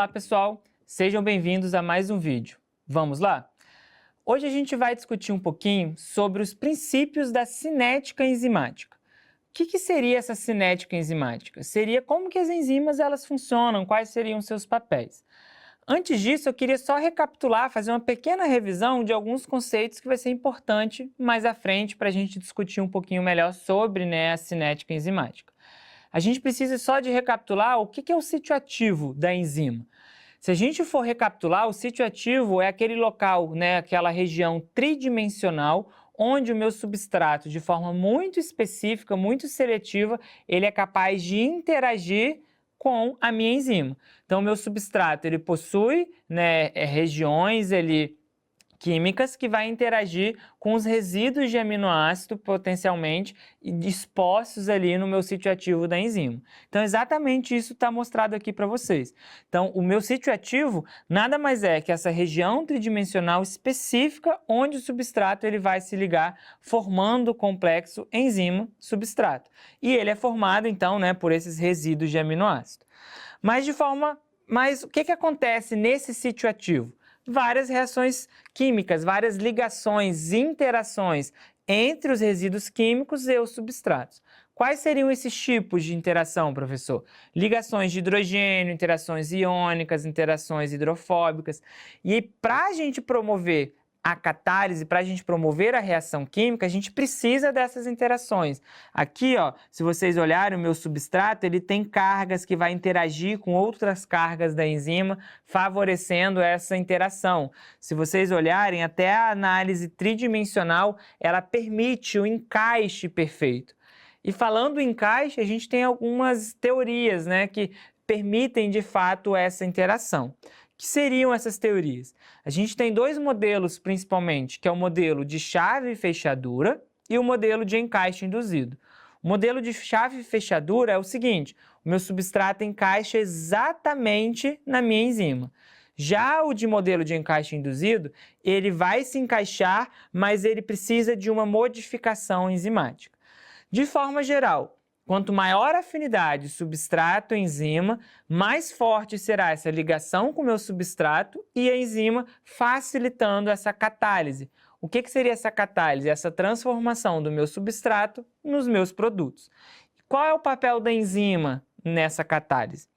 Olá pessoal, sejam bem-vindos a mais um vídeo. Vamos lá? Hoje a gente vai discutir um pouquinho sobre os princípios da cinética enzimática. O que seria essa cinética enzimática? Seria como que as enzimas elas funcionam, quais seriam seus papéis. Antes disso, eu queria só recapitular, fazer uma pequena revisão de alguns conceitos que vai ser importante mais à frente para a gente discutir um pouquinho melhor sobre a cinética enzimática. A gente precisa só de recapitular o que é o sítio ativo da enzima. Se a gente for recapitular, o sítio ativo é aquele local, aquela região tridimensional, onde o meu substrato, de forma muito específica, muito seletiva, ele é capaz de interagir com a minha enzima. Então, o meu substrato, ele possui regiões químicas que vai interagir com os resíduos de aminoácido potencialmente dispostos ali no meu sítio ativo da enzima. Então, exatamente isso está mostrado aqui para vocês. Então, o meu sítio ativo nada mais é que essa região tridimensional específica onde o substrato ele vai se ligar formando o complexo enzima-substrato. E ele é formado, então, por esses resíduos de aminoácido. Mas o que acontece nesse sítio ativo? Várias reações químicas, várias ligações, interações entre os resíduos químicos e os substratos. Quais seriam esses tipos de interação, professor? Ligações de hidrogênio, interações iônicas, interações hidrofóbicas. E para a gente promover a catálise, para a gente promover a reação química, a gente precisa dessas interações. Aqui, se vocês olharem, o meu substrato, ele tem cargas que vai interagir com outras cargas da enzima, favorecendo essa interação. Se vocês olharem, até a análise tridimensional, ela permite o encaixe perfeito. E falando em encaixe, a gente tem algumas teorias, que permitem, de fato, essa interação. O que seriam essas teorias? A gente tem dois modelos, principalmente, que é o modelo de chave e fechadura e o modelo de encaixe induzido. O modelo de chave e fechadura é o seguinte: o meu substrato encaixa exatamente na minha enzima. Já o de modelo de encaixe induzido, ele vai se encaixar, mas ele precisa de uma modificação enzimática. De forma geral, quanto maior a afinidade substrato-enzima, mais forte será essa ligação com o meu substrato e a enzima facilitando essa catálise. O que seria essa catálise? Essa transformação do meu substrato nos meus produtos. Qual é o papel da enzima nessa catálise?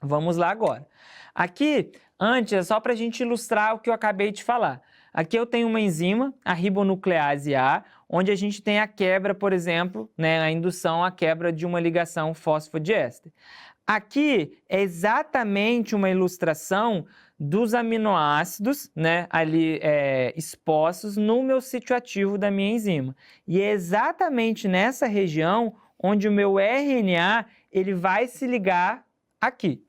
Vamos lá agora. Aqui, antes, é só para a gente ilustrar o que eu acabei de falar. Aqui eu tenho uma enzima, a ribonuclease A, onde a gente tem a quebra, por exemplo, a indução à quebra de uma ligação fosfodiéster. Aqui é exatamente uma ilustração dos aminoácidos ali expostos no meu sítio ativo da minha enzima. E é exatamente nessa região onde o meu RNA ele vai se ligar aqui.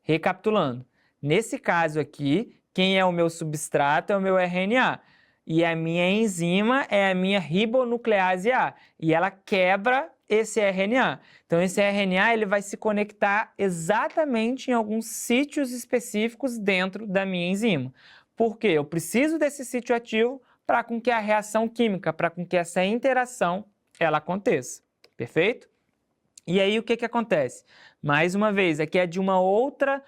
Recapitulando, nesse caso aqui, quem é o meu substrato é o meu RNA. E a minha enzima é a minha ribonuclease A. E ela quebra esse RNA. Então, esse RNA ele vai se conectar exatamente em alguns sítios específicos dentro da minha enzima. Por quê? Eu preciso desse sítio ativo para com que a reação química, para com que essa interação ela aconteça. Perfeito? E aí, o que acontece? Mais uma vez, aqui é de uma outra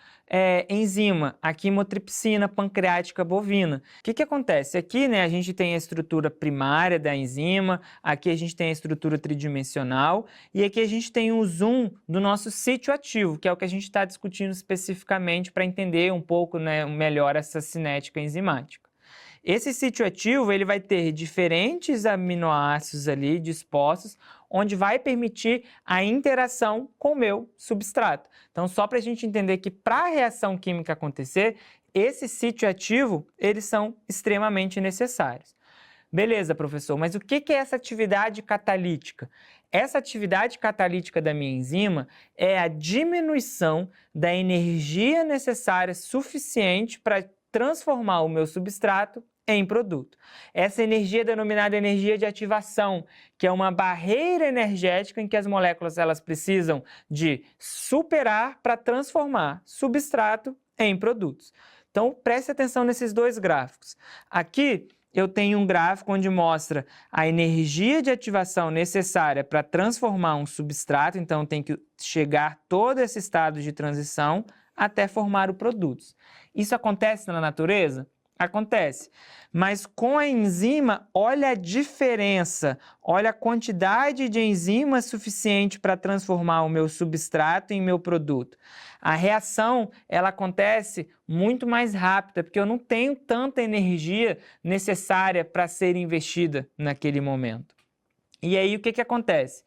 enzima, a quimotripsina pancreática bovina. O que acontece? Aqui, a gente tem a estrutura primária da enzima, aqui a gente tem a estrutura tridimensional e aqui a gente tem um zoom do nosso sítio ativo, que é o que a gente está discutindo especificamente para entender um pouco melhor essa cinética enzimática. Esse sítio ativo ele vai ter diferentes aminoácidos ali dispostos, onde vai permitir a interação com o meu substrato. Então, só para a gente entender que para a reação química acontecer, esse sítio ativo, eles são extremamente necessários. Beleza, professor, mas o que é essa atividade catalítica? Essa atividade catalítica da minha enzima é a diminuição da energia necessária suficiente para transformar o meu substrato em produto. Essa energia é denominada energia de ativação, que é uma barreira energética em que as moléculas elas precisam de superar para transformar substrato em produtos. Então, preste atenção nesses dois gráficos. Aqui, eu tenho um gráfico onde mostra a energia de ativação necessária para transformar um substrato, então tem que chegar todo esse estado de transição até formar o produto. Isso acontece na natureza? Acontece. Mas com a enzima, olha a diferença, olha a quantidade de enzimas suficiente para transformar o meu substrato em meu produto. A reação, ela acontece muito mais rápida, porque eu não tenho tanta energia necessária para ser investida naquele momento. E aí, o que acontece?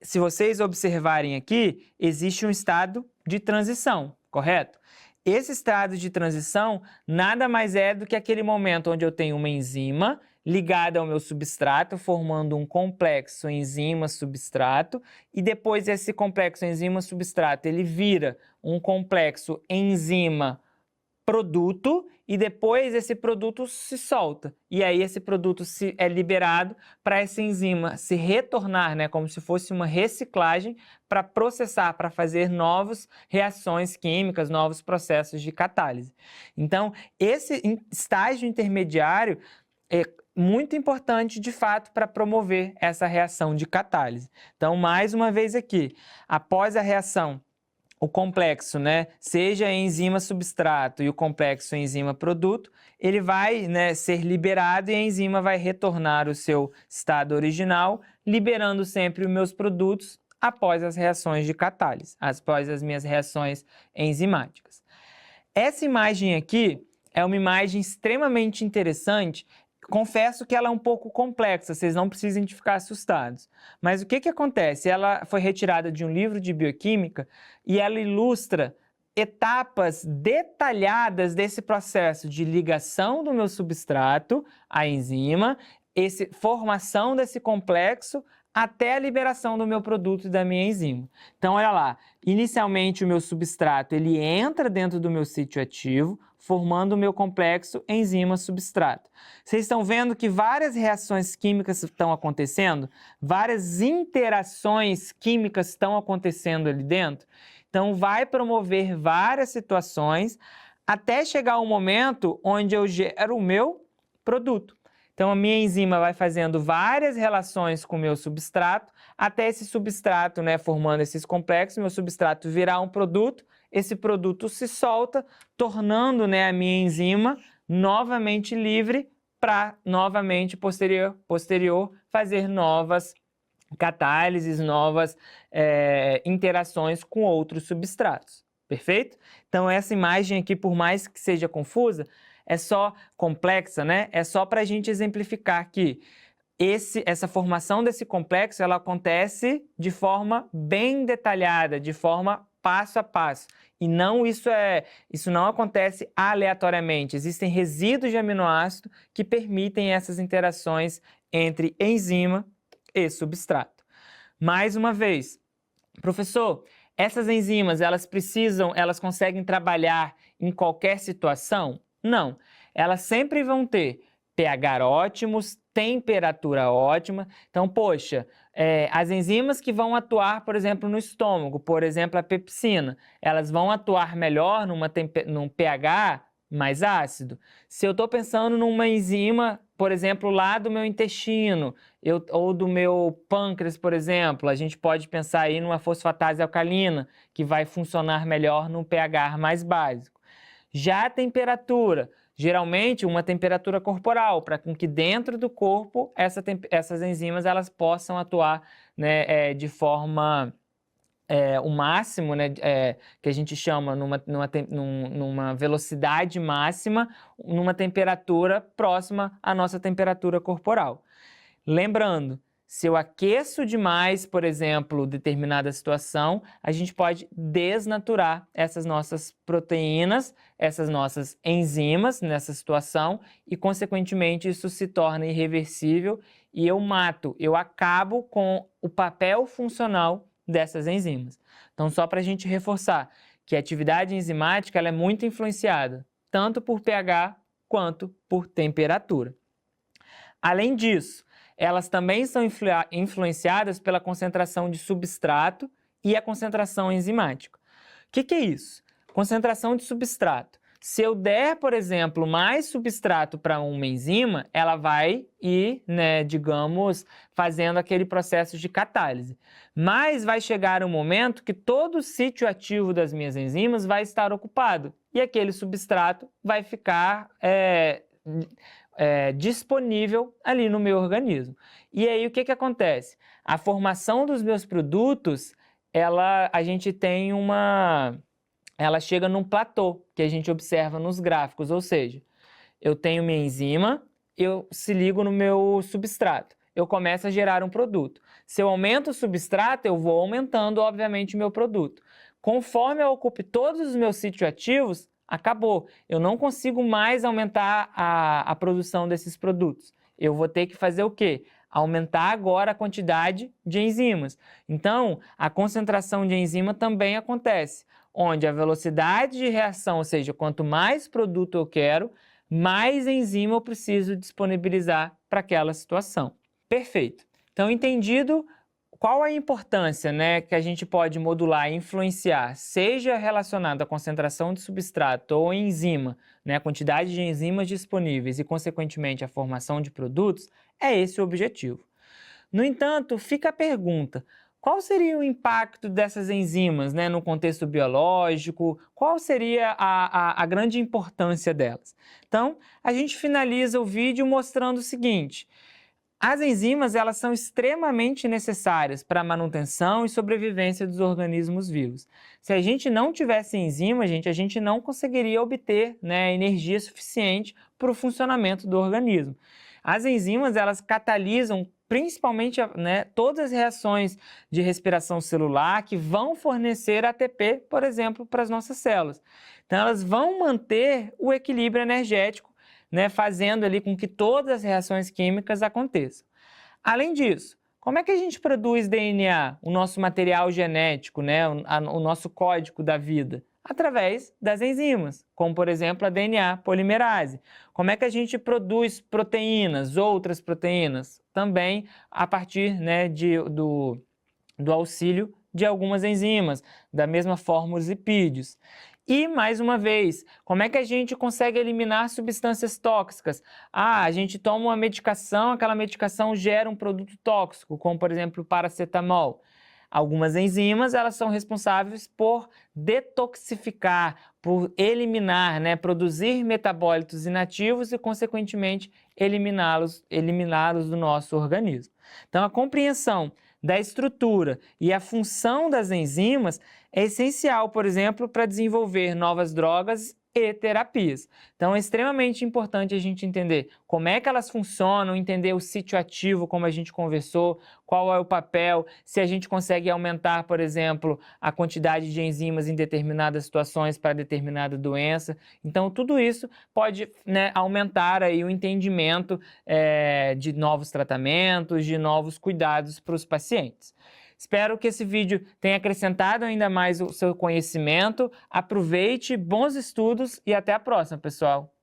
Se vocês observarem aqui, existe um estado de transição, correto? Esse estado de transição nada mais é do que aquele momento onde eu tenho uma enzima ligada ao meu substrato, formando um complexo enzima-substrato, e depois esse complexo enzima-substrato ele vira um complexo enzima-produto, e depois esse produto se solta. E aí esse produto é liberado para essa enzima se retornar, né, como se fosse uma reciclagem para processar, para fazer novas reações químicas, novos processos de catálise. Então, esse estágio intermediário é muito importante, de fato, para promover essa reação de catálise. Então, mais uma vez aqui, após a reação, o complexo, né, seja a enzima substrato e o complexo enzima produto, ele vai, né, ser liberado e a enzima vai retornar ao seu estado original, liberando sempre os meus produtos após as reações de catálise, após as minhas reações enzimáticas. Essa imagem aqui é uma imagem extremamente interessante. Confesso que ela é um pouco complexa, vocês não precisam de ficar assustados. Mas o que acontece? Ela foi retirada de um livro de bioquímica e ela ilustra etapas detalhadas desse processo de ligação do meu substrato à enzima, formação desse complexo, até a liberação do meu produto e da minha enzima. Então, olha lá, inicialmente o meu substrato ele entra dentro do meu sítio ativo, formando o meu complexo enzima-substrato. Vocês estão vendo que várias reações químicas estão acontecendo, várias interações químicas estão acontecendo ali dentro. Então, vai promover várias situações até chegar um momento onde eu gero o meu produto. Então, a minha enzima vai fazendo várias relações com o meu substrato, até esse substrato, né, formando esses complexos, meu substrato virar um produto, esse produto se solta, tornando, né, a minha enzima novamente livre para, novamente, posterior, fazer novas catálises, novas interações com outros substratos. Perfeito? Então, essa imagem aqui, por mais que seja confusa, é só complexa, né? É só para a gente exemplificar que essa formação desse complexo ela acontece de forma bem detalhada, de forma passo a passo. E não isso não acontece aleatoriamente. Existem resíduos de aminoácido que permitem essas interações entre enzima e substrato. Mais uma vez, professor, essas enzimas, elas conseguem trabalhar em qualquer situação? Não, elas sempre vão ter pH ótimos, temperatura ótima. Então, poxa, as enzimas que vão atuar, por exemplo, no estômago, por exemplo, a pepsina, elas vão atuar melhor num pH mais ácido. Se eu estou pensando numa enzima, por exemplo, lá do meu intestino, ou do meu pâncreas, por exemplo, a gente pode pensar aí numa fosfatase alcalina, que vai funcionar melhor num pH mais básico. Já a temperatura, geralmente uma temperatura corporal, para que dentro do corpo essas enzimas elas possam atuar, né, de forma o máximo, né, que a gente chama numa velocidade máxima, numa temperatura próxima à nossa temperatura corporal. Lembrando, se eu aqueço demais, por exemplo, determinada situação, a gente pode desnaturar essas nossas proteínas, essas nossas enzimas nessa situação e, consequentemente, isso se torna irreversível e eu acabo com o papel funcional dessas enzimas. Então, só para a gente reforçar que a atividade enzimática ela é muito influenciada, tanto por pH quanto por temperatura. Além disso, elas também são influenciadas pela concentração de substrato e a concentração enzimática. O que é isso? Concentração de substrato. Se eu der, por exemplo, mais substrato para uma enzima, ela vai ir, né, digamos, fazendo aquele processo de catálise. Mas vai chegar um momento que todo o sítio ativo das minhas enzimas vai estar ocupado e aquele substrato vai ficar disponível ali no meu organismo. E aí o que acontece? A formação dos meus produtos, a gente tem ela chega num platô, que a gente observa nos gráficos, ou seja, eu tenho minha enzima, eu se ligo no meu substrato, eu começo a gerar um produto. Se eu aumento o substrato, eu vou aumentando, obviamente, o meu produto. Conforme eu ocupe todos os meus sítios ativos, acabou. Eu não consigo mais aumentar a produção desses produtos. Eu vou ter que fazer o quê? Aumentar agora a quantidade de enzimas. Então, a concentração de enzima também acontece, onde a velocidade de reação, ou seja, quanto mais produto eu quero, mais enzima eu preciso disponibilizar para aquela situação. Perfeito. Então, entendido qual a importância, né, que a gente pode modular e influenciar, seja relacionado à concentração de substrato ou enzima, né, a quantidade de enzimas disponíveis e, consequentemente, a formação de produtos, é esse o objetivo. No entanto, fica a pergunta: qual seria o impacto dessas enzimas, né, no contexto biológico? Qual seria a grande importância delas? Então, a gente finaliza o vídeo mostrando o seguinte: as enzimas, elas são extremamente necessárias para a manutenção e sobrevivência dos organismos vivos. Se a gente não tivesse enzima, a gente não conseguiria obter, né, energia suficiente para o funcionamento do organismo. As enzimas, elas catalisam principalmente, né, todas as reações de respiração celular que vão fornecer ATP, por exemplo, para as nossas células. Então, elas vão manter o equilíbrio energético, né, fazendo ali com que todas as reações químicas aconteçam. Além disso, como é que a gente produz DNA, o nosso material genético, né, o nosso código da vida? Através das enzimas, como por exemplo a DNA polimerase. Como é que a gente produz proteínas, outras proteínas? Também a partir, né, do auxílio de algumas enzimas, da mesma forma os lipídios. E, mais uma vez, como é que a gente consegue eliminar substâncias tóxicas? A gente toma uma medicação, aquela medicação gera um produto tóxico, como, por exemplo, o paracetamol. Algumas enzimas, elas são responsáveis por detoxificar, por eliminar, né, produzir metabólitos inativos e, consequentemente, eliminá-los do nosso organismo. Então, a compreensão da estrutura e a função das enzimas é essencial, por exemplo, para desenvolver novas drogas e terapias. Então, é extremamente importante a gente entender como é que elas funcionam, entender o sítio ativo, como a gente conversou, qual é o papel, se a gente consegue aumentar, por exemplo, a quantidade de enzimas em determinadas situações para determinada doença. Então, tudo isso pode, né, aumentar aí o entendimento de novos tratamentos, de novos cuidados para os pacientes. Espero que esse vídeo tenha acrescentado ainda mais o seu conhecimento. Aproveite, bons estudos e até a próxima, pessoal!